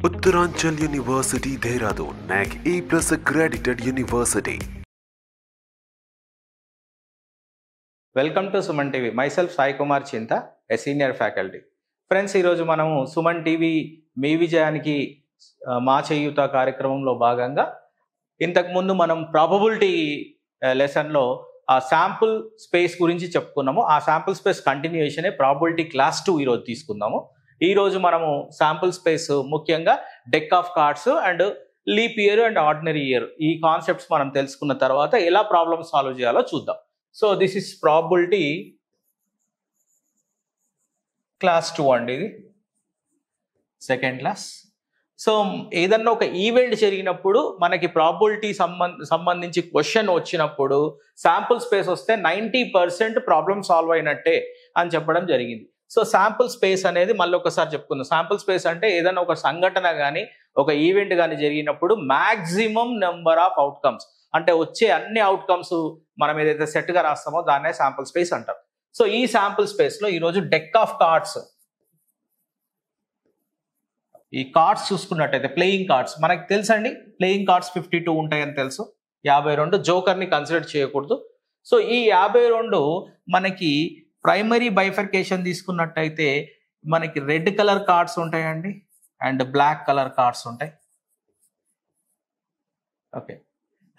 Uttaranchal University, Dehradun, NAC A+ accredited university. Welcome to Suman TV. Myself Sai Kumar చింత, a senior faculty. Friends, ఈరోజు మనము Suman TV మీ విజయానికి మా చేయూత కార్యక్రమంలో భాగంగా ఇంతకుముందు మనం ప్రాబబిలిటీ లెసన్లో ఆ శాంపుల్ స్పేస్ గురించి చెప్పుకున్నాము. ఆ శాంపుల్ స్పేస్ కంటిన్యూయేషనే ప్రాబబిలిటీ క్లాస్ 2 ఈరోజు తీసుకుందాము. ఈరోజు మనము శాంపుల్ స్పేస్ ముఖ్యంగా deck of cards and leap year and ordinary year ఈ కాన్సెప్ట్స్ మనం తెలుసుకున్న తర్వాత ఎలా ప్రాబ్లమ్ సాల్వ్ చేయాలో చూద్దాం. So this is probability class 2 అండి, ఇది సెకండ్ క్లాస్. సో ఏదన్నా ఒక ఈవెంట్ జరిగినప్పుడు మనకి ప్రాబబిలిటీ సంబంధించి క్వశ్చన్ వచ్చినప్పుడు శాంపుల్ స్పేస్ వస్తే 90% ప్రాబ్లమ్ సాల్వ్ అయినట్టే అని చెప్పడం జరిగింది. సో శాంపుల్ స్పేస్ అనేది మళ్ళీ ఒకసారి చెప్పుకుందాం. శాంపుల్ స్పేస్ అంటే ఏదైనా ఒక సంఘటన కానీ ఒక ఈవెంట్ కానీ జరిగినప్పుడు మ్యాక్సిమం నెంబర్ ఆఫ్ అవుట్కమ్స్, అంటే వచ్చే అన్ని అవుట్కమ్స్ మనం ఏదైతే సెట్గా రాస్తామో దాన్నే శాంపుల్ స్పేస్ అంటారు. సో ఈ శాంపుల్ స్పేస్లో ఈరోజు డెక్ ఆఫ్ కార్డ్స్, ఈ కార్డ్స్ చూసుకున్నట్టయితే ప్లేయింగ్ కార్డ్స్ మనకి తెలుసండి. ప్లేయింగ్ కార్డ్స్ 52 ఉంటాయని తెలుసు. 52 జోకర్ని కన్సిడర్ చేయకూడదు. సో ఈ 52 మనకి ప్రైమరీ బైఫర్కేషన్ తీసుకున్నట్టయితే మనకి రెడ్ కలర్ కార్డ్స్ ఉంటాయండి అండ్ బ్లాక్ కలర్ కార్డ్స్ ఉంటాయి. ఓకే,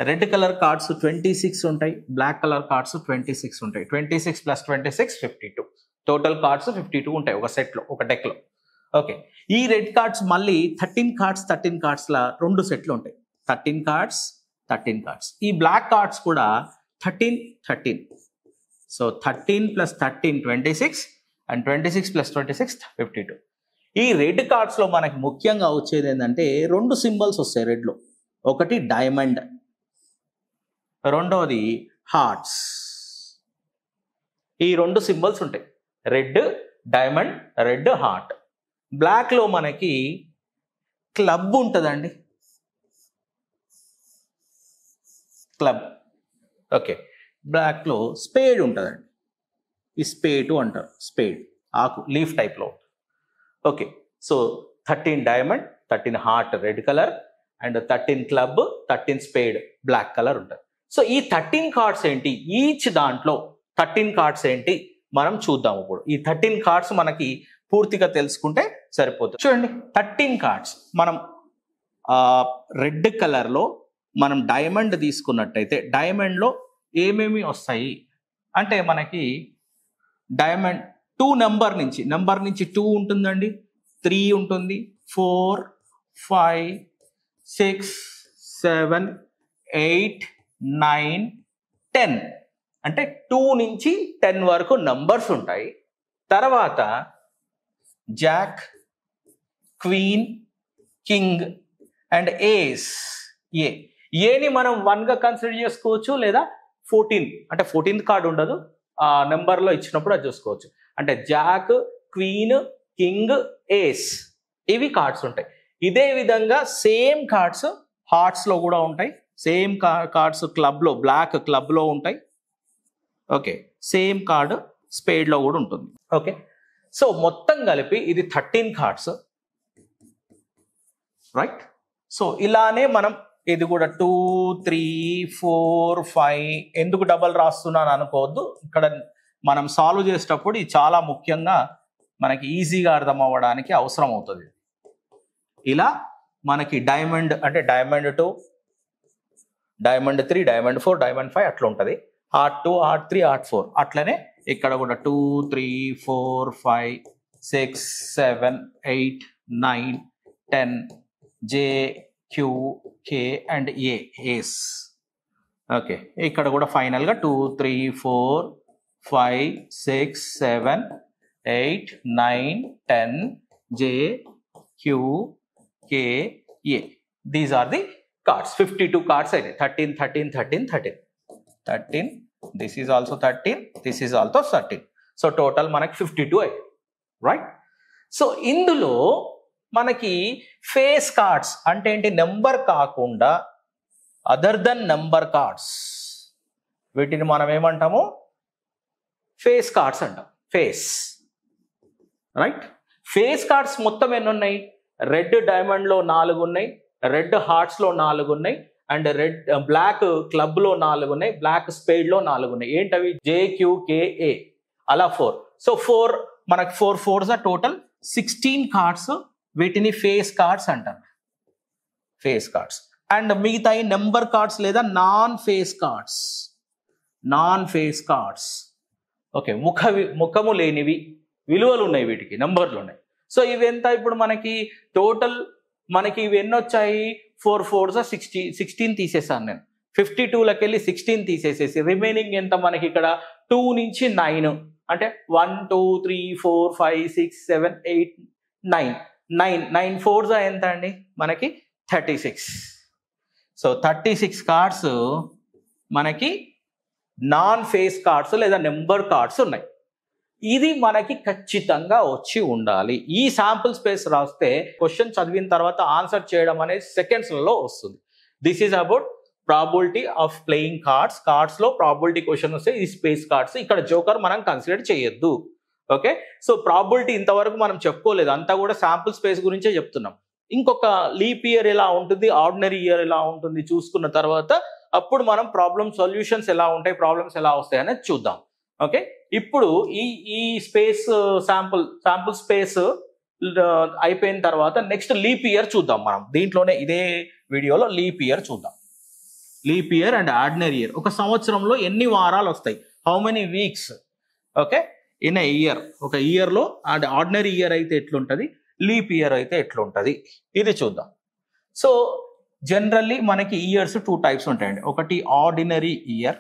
రెడ్ కలర్ కార్డ్స్ 26 ఉంటాయి, బ్లాక్ కలర్ కార్డ్స్ 26 ఉంటాయి. 26 + 26 52, టోటల్ కార్డ్స్ 52 ఉంటాయి ఒక సెట్లో, ఒక డెక్లో. ఓకే, ఈ రెడ్ కార్డ్స్ మళ్ళీ 13 కార్డ్స్ లా 2 సెట్లు ఉంటాయి. 13 కార్డ్స్. ఈ బ్లాక్ కార్డ్స్ కూడా 13. So 13 + 13 26 and 26 + 26 52. ఈ రెడ్ కార్డ్స్లో మనకి ముఖ్యంగా వచ్చేది ఏంటంటే 2 సింబల్స్ వస్తాయి రెడ్లో. ఒకటి డైమండ్, రెండోది హార్ట్స్. ఈ 2 సింబల్స్ ఉంటాయి, రెడ్ డైమండ్, రెడ్ హార్ట్. బ్లాక్లో మనకి క్లబ్ ఉంటుందండి, క్లబ్. ఓకే, బ్లాక్లో స్పేడ్ ఉంటుందండి, ఈ స్పేడ్ అంటారు, స్పేడ్ ఆకు, లీఫ్ టైప్లో. Okay, so 13 diamond, 13 heart red colour and 13 club, 13 spade black colour ఉంటుంది. సో ఈ 13 కార్డ్స్ ఏంటి, ఈచ్ దాంట్లో 13 కార్డ్స్ ఏంటి మనం చూద్దాం. ఇప్పుడు ఈ 13 కార్డ్స్ మనకి పూర్తిగా తెలుసుకుంటే సరిపోతుంది. చూడండి, 13 కార్డ్స్ మనం రెడ్ కలర్లో మనం డైమండ్ తీసుకున్నట్టయితే డైమండ్లో ఏమేమి వస్తాయి అంటే మనకి డైమండ్ 2 నెంబర్ నుంచి 2 ఉంటుందండి, 3 ఉంటుంది, 4 5 6 7 8 9 10, అంటే 2 నుంచి 10 వరకు నంబర్స్ ఉంటాయి. తర్వాత jack, queen, king and ace. ఏని మనం 1గా కన్సిడర్ చేసుకోవచ్చు, లేదా 14, అంటే 14th కార్డ్ ఉండదు, ఆ నెంబర్లో ఇచ్చినప్పుడు అది చూసుకోవచ్చు. అంటే జాక్, క్వీన్, కింగ్, ఏస్, ఇవి కార్డ్స్ ఉంటాయి. ఇదే విధంగా సేమ్ కార్డ్స్ హార్ట్స్లో కూడా ఉంటాయి, సేమ్ కార్డ్స్ క్లబ్లో, బ్లాక్ క్లబ్లో ఉంటాయి. ఓకే, సేమ్ కార్డు స్పేడ్లో కూడా ఉంటుంది. ఓకే, సో మొత్తం కలిపి ఇది 13 కార్డ్స్, రైట్. సో ఇలానే మనం ఇది కూడా 2 3 4 5 ఎందుకు డబల్ రాస్తున్నాను అనుకోవద్దు. ఇక్కడ మనం సాల్వ్ చేసేటప్పుడు ఇది చాలా ముఖ్యంగా మనకి ఈజీగా అర్థం అవ్వడానికి అవసరం అవుతుంది. ఇలా మనకి డైమండ్ అంటే డైమండ్ 2, డైమండ్ 3, డైమండ్ 4, డైమండ్ 5 అట్లా ఉంటుంది. Heart 2, heart 3, heart 4. అట్లనే ఇక్కడ కూడా 2 3 4 5 6 7 8 9 10 J, Q, K and ace. Okay, ఇక్కడ కూడా ఫైనల్గా 2 3 4 5 6 7 8 9 10 J, Q, K, A. These are the cards. 52 cards అయితే 13 13 13 13 13. This is also 13, this is also 13. So total మనకి 52 అయ్యాయి, రైట్. సో ఇందులో మనకి ఫేస్ కార్డ్స్ అంటే ఏంటి, నెంబర్ కాకుండా అదర్ దెన్ నెంబర్ కార్డ్స్, వీటిని మనం ఏమంటాము, ఫేస్ కార్డ్స్ అంటాం. Face, right. ఫేస్ కార్డ్స్ మొత్తం ఎన్ని ఉన్నాయి, రెడ్ డైమండ్లో 4 ఉన్నాయి, రెడ్ హార్ట్స్లో 4 ఉన్నాయి, అండ్ రెడ్ బ్లాక్ క్లబ్లో 4 ఉన్నాయి, బ్లాక్ స్పేడ్లో 4 ఉన్నాయి. ఏంటవి? JQKA అలా 4. సో 4 మనకి 4 4s టోటల్ 16 కార్డ్స్. వీటిని ఫేస్ కార్డ్స్ అంటారు, ఫేస్ కార్డ్స్. అండ్ మిగతా నెంబర్ కార్డ్స్ లేదా non face cards, non face cards. Okay, ముఖము లేనివి, విలువలు ఉన్నాయి, వీటికి నెంబర్లు ఉన్నాయి. సో ఇవి ఎంత? ఇప్పుడు మనకి టోటల్ మనకి ఇవి ఎన్ని వచ్చాయి? 4 4s 16 తీసేసాను నేను. 52లకి వెళ్ళి 16 తీసేసేసి రిమైనింగ్ ఎంత మనకి ఇక్కడ 2 నుంచి 9, అంటే 1 2 3 4 5 6 7 8 9 9 4s ఎంత అండి మనకి? 36. సో 36 కార్డ్స్ మనకి నాన్ ఫేస్ కార్డ్స్ లేదా నెంబర్ కార్డ్స్ ఉన్నాయి. ఇది మనకి ఖచ్చితంగా వచ్చి ఉండాలి. ఈ శాంపుల్ స్పేస్ రాస్తే క్వశ్చన్ చదివిన తర్వాత ఆన్సర్ చేయడం అనేది సెకండ్స్లలో వస్తుంది. This is about probability of playing cards. కార్డ్స్లో ప్రాబిలిటీ క్వశ్చన్ వస్తే ఈ స్పేస్ కార్డ్స్, ఇక్కడ జోకర్ మనం కన్సిడర్ చేయొద్దు. ఓకే, సో ప్రాబిలిటీ ఇంతవరకు మనం చెప్పుకోలేదు, అంతా కూడా శాంపుల్ స్పేస్ గురించే చెప్తున్నాం. ఇంకొక లీప్ ఇయర్ ఎలా ఉంటుంది, ఆర్డినరీ ఇయర్ ఎలా ఉంటుంది చూసుకున్న తర్వాత అప్పుడు మనం ప్రాబ్లమ్ సొల్యూషన్స్ ఎలా ఉంటాయి, ప్రాబ్లమ్స్ ఎలా వస్తాయి అనేది చూద్దాం. ఓకే, ఇప్పుడు ఈ స్పేస్ శాంపుల్ స్పేస్ అయిపోయిన తర్వాత నెక్స్ట్ లీప్ ఇయర్ చూద్దాం మనం. దీంట్లోనే ఇదే వీడియోలో లీప్ ఇయర్ చూద్దాం. Leap year and ordinary year. ఒక సంవత్సరంలో ఎన్ని వారాలు వస్తాయి? How many weeks? Okay, in a year. ఒక ఇయర్లో అండ్ ఆర్డినరీ ఇయర్ అయితే ఎట్లుంటుంది, లీప్ ఇయర్ అయితే ఎట్లుంటుంది, ఇది చూద్దాం. సో జనరల్లీ మనకి ఇయర్స్ 2 టైప్స్ ఉంటాయండి. ఒకటి ordinary year,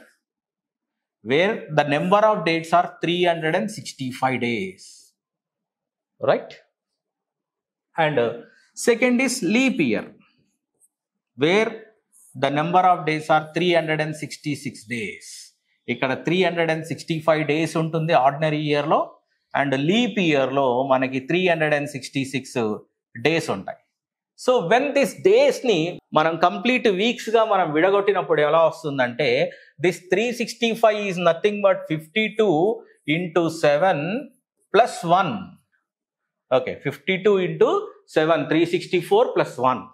where the number of dates are 365 days, right? And second is leap year, where the number of days are 366 days. ఇక్కడ 365 days ఉంటుంది ఆర్డినరీ ఇయర్లో, అండ్ లీప్ ఇయర్లో మనకి 366 days ఉంటాయి. So when this డేస్ని మనం complete వీక్స్గా మనం విడగొట్టినప్పుడు ఎలా వస్తుందంటే, this 365 is nothing but 52 × 7 + 1. Okay, 52 × 7 364 + 1.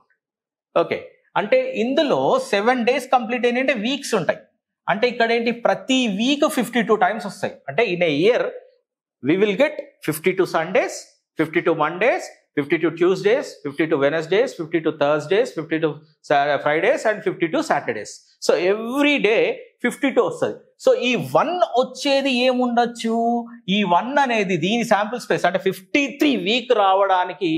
Okay, అంటే ఇందులో 7 days కంప్లీట్ అయినంటే వీక్స్ ఉంటాయి. అంటే ఇక్కడ ఏంటి, ప్రతి వీక్ 52 టైమ్స్ వస్తాయి. అంటే in a year we will get 52 Sundays, 52 Mondays, 52 Tuesdays, 52 Wednesdays, 52 Thursdays, 52 Fridays and 52 Saturdays. So every day 52 వస్తుంది. సో ఈ 1 వచ్చేది ఏముండొచ్చు? ఈ 1 అనేది దీని శాంపుల్ స్పేస్, అంటే 53 వీక్ రావడానికి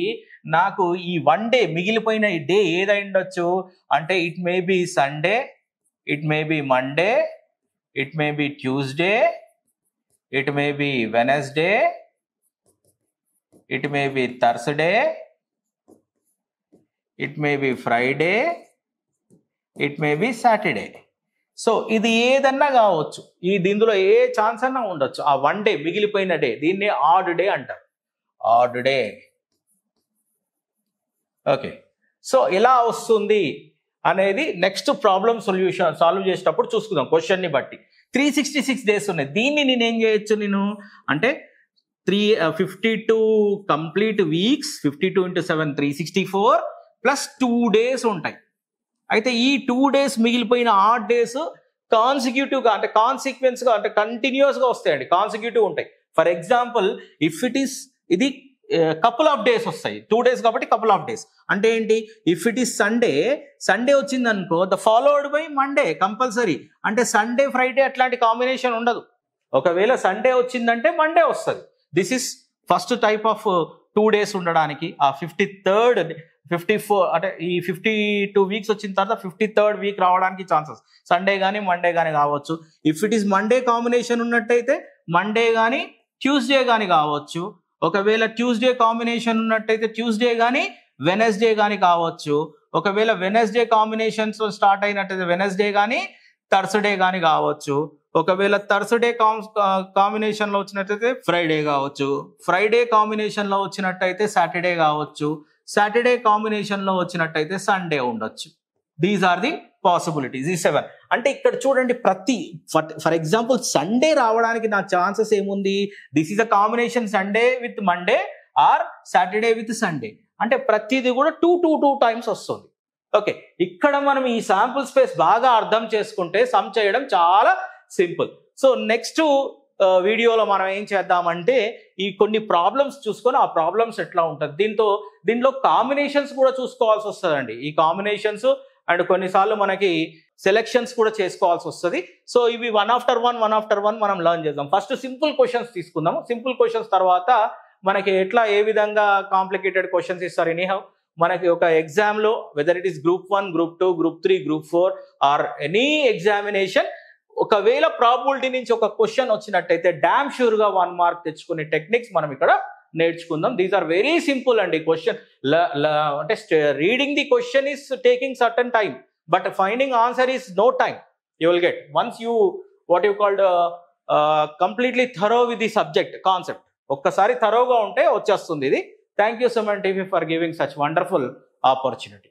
నాకు ఈ 1 డే మిగిలిపోయిన ఈ డే ఏదై ఉండొచ్చు అంటే, it may be Sunday, it may be Monday, it may be Tuesday, it may be Wednesday, it may be Thursday, it may be Friday, it may be Saturday. So ఇది ఏదన్నా కావచ్చు, దీనిలో ఏ chance అన్నా ఉండొచ్చు. ఆ 1 డే మిగిలిపోయిన day, దీన్ని add day అంటారు, ఆడ్ డే. ఓకే, సో ఎలా వస్తుంది అనేది నెక్స్ట్ ప్రాబ్లమ్ సాల్వ్ చేసేటప్పుడు చూసుకుందాం. క్వశ్చన్ని బట్టి 366 days ఉన్నాయి. దీన్ని నేను ఏం చేయొచ్చు, నేను అంటే 52 కంప్లీట్ వీక్స్, 52 × 7 364 + 2 days ఉంటాయి. అయితే ఈ 2 days మిగిలిపోయిన 8 days కాన్సిక్యూటివ్గా, అంటే కాన్సిక్వెన్స్గా, అంటే కంటిన్యూస్గా వస్తాయండి, కాన్సిక్యూటివ్ ఉంటాయి. For example if it is, ఇది కపుల్ ఆఫ్ డేస్ వస్తాయి, 2 days కాబట్టి కపుల్ ఆఫ్ డేస్. అంటే ఏంటి, if it is Sunday, Sunday వచ్చింది అనుకో, the followed by Monday compulsory. అంటే సండే ఫ్రైడే అట్లాంటి కాంబినేషన్ ఉండదు. ఒకవేళ సండే వచ్చిందంటే మండే వస్తుంది. This is first type of 2 days ఉండడానికి. ఆ 53rd 54 అంటే ఈ 52 వీక్స్ వచ్చిన తర్వాత 53rd వీక్ రావడానికి ఛాన్సెస్ సండే కానీ మండే కానీ కావచ్చు. If it is Monday combination ఉన్నట్టయితే మండే కానీ ట్యూస్డే కానీ కావచ్చు. ఒకవేళ ట్యూస్డే కాంబినేషన్ ఉన్నట్టయితే ట్యూస్డే కానీ వెనస్డే కానీ కావచ్చు. ఒకవేళ వెనస్డే కాంబినేషన్స్ స్టార్ట్ అయినట్టయితే వెనస్డే కానీ థర్స్డే కానీ కావచ్చు. ఒకవేళ థర్స్డే కాంబినేషన్ లో వచ్చినట్టయితే ఫ్రైడే కావచ్చు. ఫ్రైడే కాంబినేషన్ లో వచ్చినట్టయితే సాటర్డే కావచ్చు. సాటర్డే కాంబినేషన్ లో వచ్చినట్టయితే సండే ఉండొచ్చు. These are the possibilities. ఈ 7 అంటే ఇక్కడ చూడండి, ప్రతి ఫర్ ఎగ్జాంపుల్ సండే రావడానికి నా ఛాన్సెస్ ఏముంది, this is a combination Sunday with Monday or Saturday with Sunday. అంటే ప్రతిదీ కూడా 2 టైమ్స్ వస్తుంది. ఓకే, ఇక్కడ మనం ఈ శాంపుల్ స్పేస్ బాగా అర్థం చేసుకుంటే సమ్ చేయడం చాలా సింపుల్. సో నెక్స్ట్ వీడియోలో మనం ఏం చేద్దామంటే ఈ కొన్ని ప్రాబ్లమ్స్ చూసుకొని ఆ ప్రాబ్లమ్స్ ఎట్లా ఉంటుంది, దీంట్లో కాంబినేషన్స్ కూడా చూసుకోవాల్సి వస్తుందండి. ఈ కాంబినేషన్స్ అండ్ కొన్నిసార్లు మనకి సెలెక్షన్స్ కూడా చేసుకోవాల్సి వస్తుంది. సో ఇవి వన్ ఆఫ్టర్ వన్ మనం లర్న్ చేద్దాం. ఫస్ట్ సింపుల్ క్వశ్చన్స్ తీసుకుందాము. సింపుల్ క్వశ్చన్స్ తర్వాత మనకి ఎట్లా ఏ విధంగా కాంప్లికేటెడ్ క్వశ్చన్స్ ఇస్తారు. ఎనీహౌ మనకి ఒక ఎగ్జామ్లో whether it is group 1, group 2, group 3, group 4 or any examination, ఒకవేళ ప్రాబిలిటీ నుంచి ఒక క్వశ్చన్ వచ్చినట్టయితే డామ్ షూర్గా 1 మార్క్ తెచ్చుకునే టెక్నిక్స్ మనం ఇక్కడ నేర్చుకుందాం. దీస్ ఆర్ వెరీ సింపుల్ అండి. క్వశ్చన్ అంటే reading the question is taking certain time, but finding answer is no time. You will get once you what you called completely thorough with the subject concept. ఒక్కసారి థరోగా ఉంటే వచ్చేస్తుంది ఇది. Thank you Suman TV for giving such wonderful opportunity.